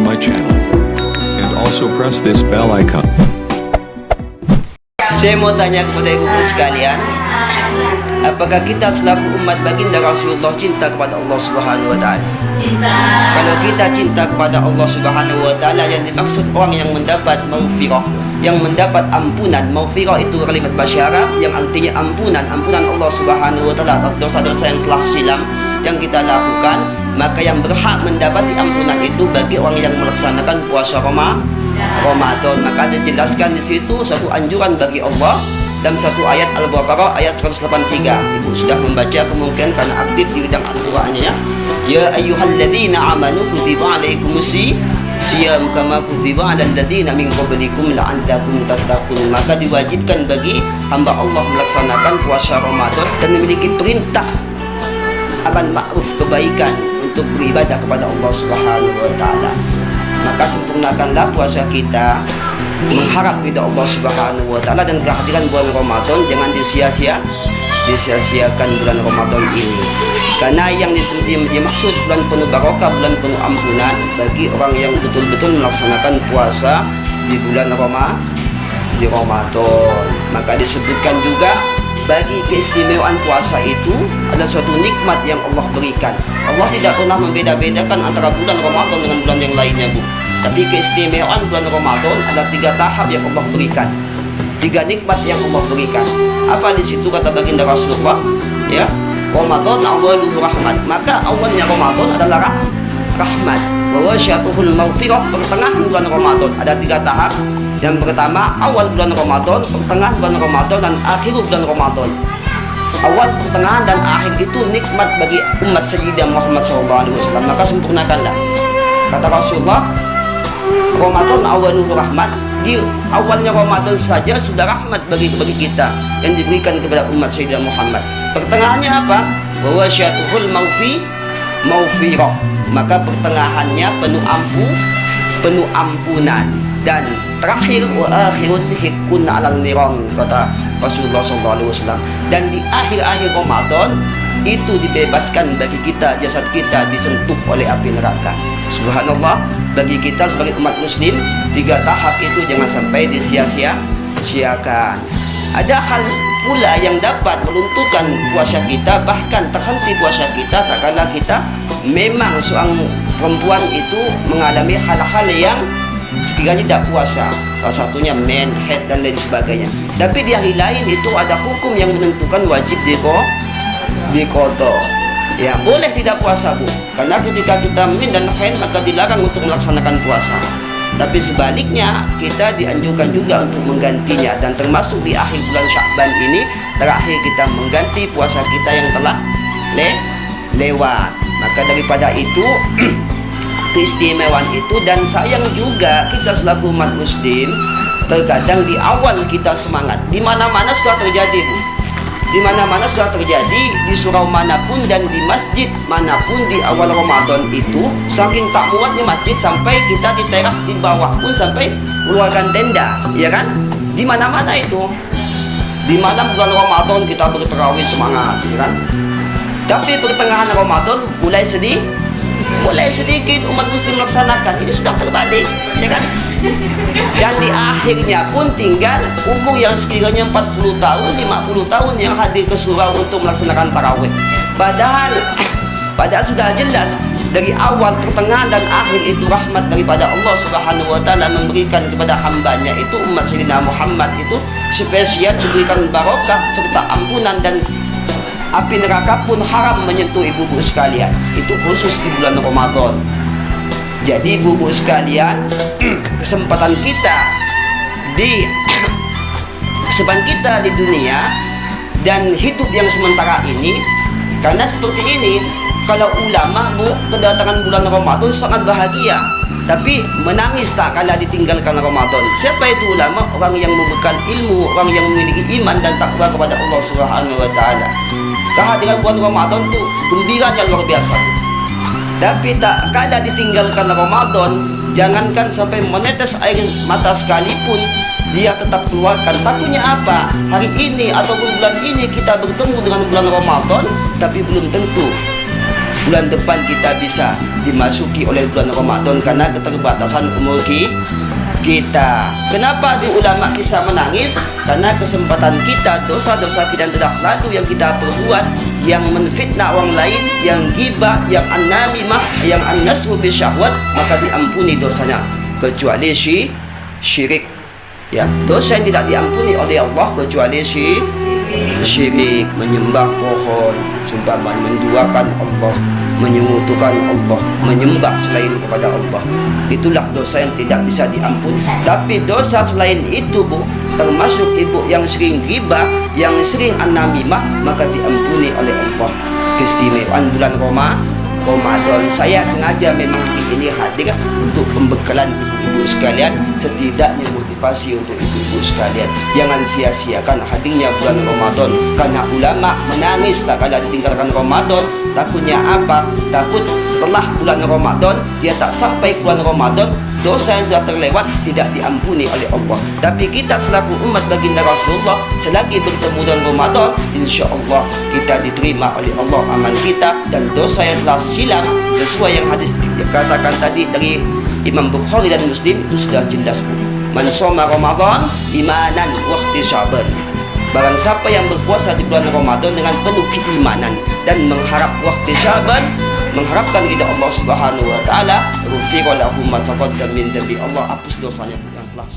my channel. And also press this bell icon. Saya mau tanya kepada ibu-ibu sekalian, apakah kita selaku umat baginda Rasulullah cinta kepada Allah Subhanahu wa taala? Kalau kita cinta kepada Allah Subhanahu wa taala, yang dimaksud orang yang mendapat maghfirah, yang mendapat ampunan. Maghfirah itu kalimat bahasa Arab yang artinya ampunan Allah Subhanahu wa taala atas dosa-dosa yang telah silam yang kita lakukan. Maka yang berhak mendapati ampunan itu bagi orang yang melaksanakan puasa Ramadan. Maka dijelaskan di situ satu anjuran bagi Allah dalam satu ayat Al-Baqarah ayat 183. Ibu sudah membaca kemungkinan karena aktif di bidang Al-Qur'annya ya. Ya ayyuhalladzina amanu kutiba alaikumusiyam kama kutiba alal ladzina min qablikum la'allakum tattaqun. Maka diwajibkan bagi hamba Allah melaksanakan puasa Ramadan dan memiliki perintah amar ma'ruf kebaikan untuk beribadah kepada Allah Subhanahu wa taala. Maka sempurnakanlah puasa kita mengharap ridha Allah Subhanahu wa taala dan kehadiran bulan Ramadan. Jangan disia-siakan bulan Ramadan ini. Karena yang dimaksud bulan penuh barokah, bulan penuh ampunan bagi orang yang betul-betul melaksanakan puasa di bulan Ramadan. Maka disebutkan juga bagi keistimewaan puasa itu ada suatu nikmat yang Allah berikan. Allah tidak pernah membeda-bedakan antara bulan Ramadan dengan bulan yang lainnya, Bu. Tapi keistimewaan bulan Ramadan ada 3 tahap yang Allah berikan, 3 nikmat yang Allah berikan. Apa di situ kata baginda Rasulullah? Ya, Ramadan awaluhu rahmat. Maka awalnya Ramadan adalah rahmat. Wa wasyatuhul maghfirah. Pertengahan bulan Ramadan ada 3 tahap. Yang pertama awal bulan Ramadan, pertengahan bulan Ramadan, dan akhir bulan Ramadan. Awal, pertengahan, dan akhir itu nikmat bagi umat Sayyidina Muhammad SAW. Maka sempurnakanlah. Kata Rasulullah, Ramadan awaluhu rahmat. Di awalnya Ramadan saja sudah rahmat bagi kita yang diberikan kepada umat Sayyidina Muhammad. Pertengahannya apa? Wa wasyatuhul maghfirah. Maka pertengahannya penuh ampunan. Dan terakhir wa akhirun hikun alal niran, kata Rasulullah SAW. Dan di akhir-akhir Ramadan itu dibebaskan bagi kita, jasad kita disentuh oleh api neraka. Subhanallah, bagi kita sebagai umat muslim 3 tahap itu jangan sampai disia-siakan. Ada hal pula yang dapat melunturkan puasa kita, bahkan terhenti puasa kita tak kala kita memang seorang perempuan itu mengalami hal-hal yang sekiranya tidak puasa, salah satunya men, head, dan lain sebagainya. Tapi di hari lain itu ada hukum yang menentukan wajib diqadha. Ya, boleh tidak puasa, Bu. Karena ketika kita men dan head maka dilarang untuk melaksanakan puasa. Tapi sebaliknya kita dianjurkan juga untuk menggantinya, dan termasuk di akhir bulan Sya'ban ini terakhir kita mengganti puasa kita yang telah lewat. Maka daripada itu keistimewaan itu, dan sayang juga kita selaku umat muslim terkadang di awal kita semangat, di mana-mana sudah terjadi, Bu. Di mana-mana sudah terjadi, di surau manapun dan di masjid manapun di awal Ramadan itu saking tak muatnya masjid sampai kita di teras di bawah pun sampai keluarkan tenda, ya kan? Di mana-mana itu. Di malam bulan Ramadan kita bertarawih semangat, ya kan? Tapi pertengahan Ramadan mulai sedikit umat muslim melaksanakan, ini sudah terbalik, ya kan? Dan di akhirnya pun tinggal umur yang sekiranya 40 tahun, 50 tahun yang hadir ke surau untuk melaksanakan tarawih. Padahal sudah jelas dari awal, pertengahan, dan akhir itu rahmat daripada Allah Subhanahu wa taala memberikan kepada hambanya itu umat Sayyidina Muhammad itu spesial diberikan barokah serta ampunan, dan api neraka pun haram menyentuh ibu-ibu sekalian. Itu khusus di bulan Ramadan. Jadi ibu-ibu sekalian, kesempatan kita di dunia dan hidup yang sementara ini, karena seperti ini, kalau ulama, Bu, kedatangan bulan Ramadan sangat bahagia, tapi menangis tak kala ditinggalkan Ramadan. Siapa itu ulama? Orang yang membekal ilmu, orang yang memiliki iman dan takwa kepada Allah Subhanahu wa taala. Kehadiran bulan Ramadan itu gembiranya luar biasa. Tapi tak kala ditinggalkan Ramadan, jangankan sampai menetes air mata sekalipun dia tetap keluarkan. Takutnya apa? Hari ini ataupun bulan ini kita bertemu dengan bulan Ramadan, tapi belum tentu bulan depan kita bisa dimasuki oleh bulan Ramadan karena keterbatasan umur kita. Kenapa di ulama bisa menangis? Karena kesempatan kita, dosa-dosa kita yang tidak lalu yang kita perbuat, yang menfitnah orang lain, yang ghibah, yang an-namimah, yang an-nasbu bisyahwat, maka diampuni dosanya, kecuali syirik. Ya, dosa yang tidak diampuni oleh Allah kecuali syirik, menyembah pohon, sumpah menduakan Allah, menyekutukan Allah, menyembah selain kepada Allah. Itulah dosa yang tidak bisa diampuni. Tapi dosa selain itu, Bu, termasuk ibu yang sering ghibah, yang sering an-namimah, maka diampuni oleh Allah. Keistimewaan bulan Ramadan, saya sengaja memang ini hadir untuk pembekalan ibu sekalian, setidaknya motivasi untuk ibu sekalian. Jangan sia-siakan hadirnya bulan Ramadan, karena ulama menangis tak kala ditinggalkan Ramadan. Takutnya apa? Takut setelah bulan Ramadan, dia tak sampai bulan Ramadan, dosa yang sudah terlewat tidak diampuni oleh Allah. Tapi kita selaku umat baginda Rasulullah, selagi bertemu dengan Ramadan, insya Allah kita diterima oleh Allah amal kita, dan dosa yang telah silam sesuai yang hadis dikatakan tadi dari Imam Bukhari dan Muslim itu sudah jelas. Man shoma Ramadan imanan wa ihtisaban. Barang siapa yang berpuasa di bulan Ramadan dengan penuh keimanan dan mengharap waktu syaban, mengharapkan ridha Allah Subhanahu wa taala, rufiqa lahu ma taqaddama min dhanbi, Allah hapus dosanya yang telah